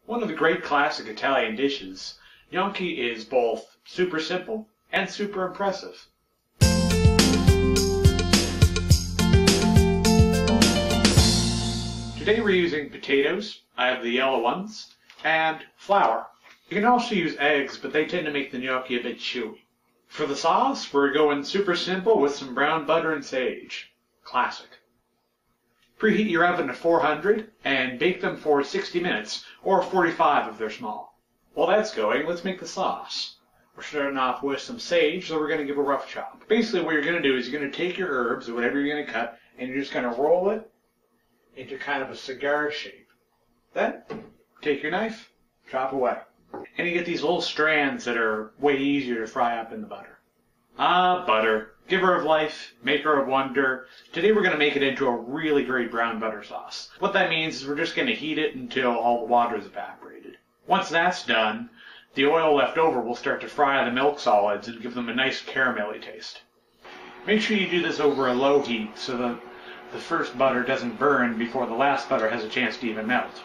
One of the great classic Italian dishes, gnocchi is both super simple and super impressive. Today we're using potatoes, I have the yellow ones, and flour. You can also use eggs, but they tend to make the gnocchi a bit chewy. For the sauce, we're going super simple with some brown butter and sage. Classic. Preheat your oven to 400 and bake them for 60 minutes, or 45 if they're small. While that's going, let's make the sauce. We're starting off with some sage, so we're going to give a rough chop. Basically what you're going to do is you're going to take your herbs, or whatever you're going to cut, and you're just going to roll it into kind of a cigar shape. Then, take your knife, chop away. And you get these little strands that are way easier to fry up in the butter. Ah, butter. Giver of life, maker of wonder. Today we're going to make it into a really great brown butter sauce. What that means is we're just going to heat it until all the water is evaporated. Once that's done, the oil left over will start to fry the milk solids and give them a nice caramelly taste. Make sure you do this over a low heat so that the first butter doesn't burn before the last butter has a chance to even melt.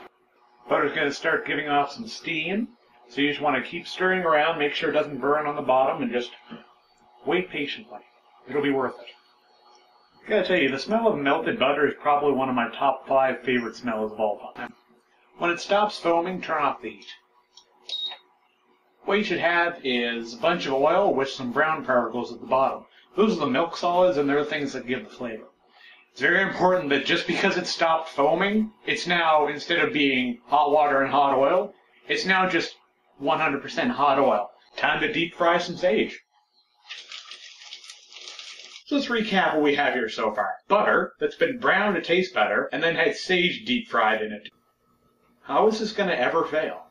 Butter's going to start giving off some steam, so you just want to keep stirring around, make sure it doesn't burn on the bottom, and just wait patiently. It'll be worth it. I gotta tell you, the smell of melted butter is probably one of my top 5 favorite smells of all time. When it stops foaming, turn off the heat. What you should have is a bunch of oil with some brown particles at the bottom. Those are the milk solids, and they're the things that give the flavor. It's very important that just because it stopped foaming, it's now, instead of being hot water and hot oil, it's now just 100% hot oil. Time to deep fry some sage. So let's recap what we have here so far. Butter that's been browned to taste better and then had sage deep fried in it. How is this going to ever fail?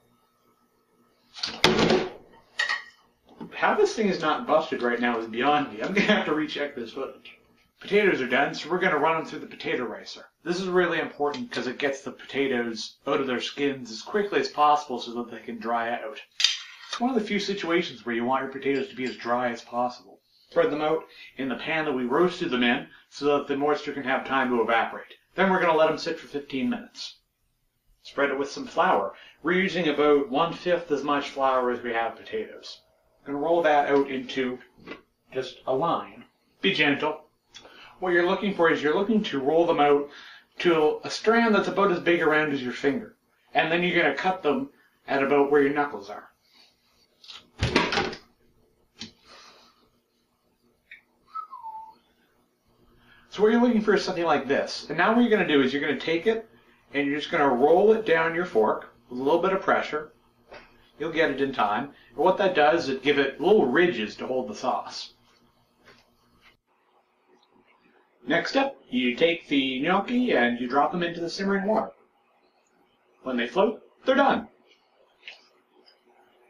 How this thing is not busted right now is beyond me. I'm going to have to recheck this footage. Potatoes are done, so we're going to run them through the potato ricer. This is really important because it gets the potatoes out of their skins as quickly as possible so that they can dry out. It's one of the few situations where you want your potatoes to be as dry as possible. Spread them out in the pan that we roasted them in so that the moisture can have time to evaporate. Then we're going to let them sit for 15 minutes. Spread it with some flour. We're using about 1/5 as much flour as we have potatoes. I'm going to roll that out into just a line. Be gentle. What you're looking for is you're looking to roll them out to a strand that's about as big around as your finger. And then you're going to cut them at about where your knuckles are. So what you're looking for is something like this. And now what you're going to do is you're going to take it and you're just going to roll it down your fork with a little bit of pressure. You'll get it in time. And what that does is give it little ridges to hold the sauce. Next up, you take the gnocchi and you drop them into the simmering water. When they float, they're done.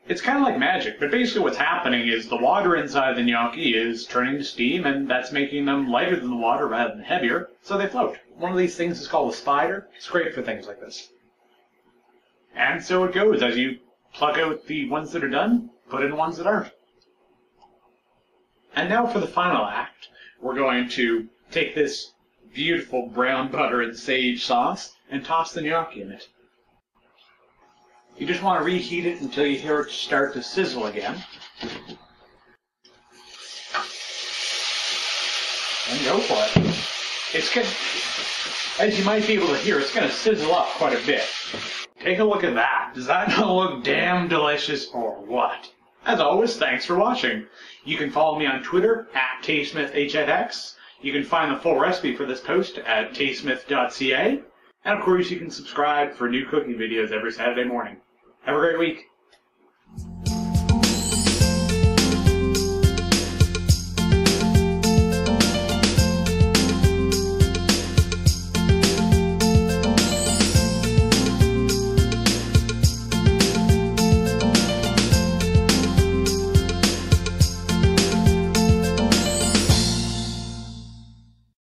It's kind of like magic, but basically what's happening is the water inside the gnocchi is turning to steam, and that's making them lighter than the water rather than heavier, so they float. One of these things is called a spider. It's great for things like this. And so it goes. As you pluck out the ones that are done, put in ones that aren't. And now for the final act, we're going to take this beautiful brown butter and sage sauce and toss the gnocchi in it. You just want to reheat it until you hear it start to sizzle again. And go for it. It's going to, as you might be able to hear, it's going to sizzle up quite a bit. Take a look at that. Does that not look damn delicious or what? As always, thanks for watching. You can follow me on Twitter at TasteSmithHFX. You can find the full recipe for this post at tastesmith.ca. And of course, you can subscribe for new cooking videos every Saturday morning. Have a great week.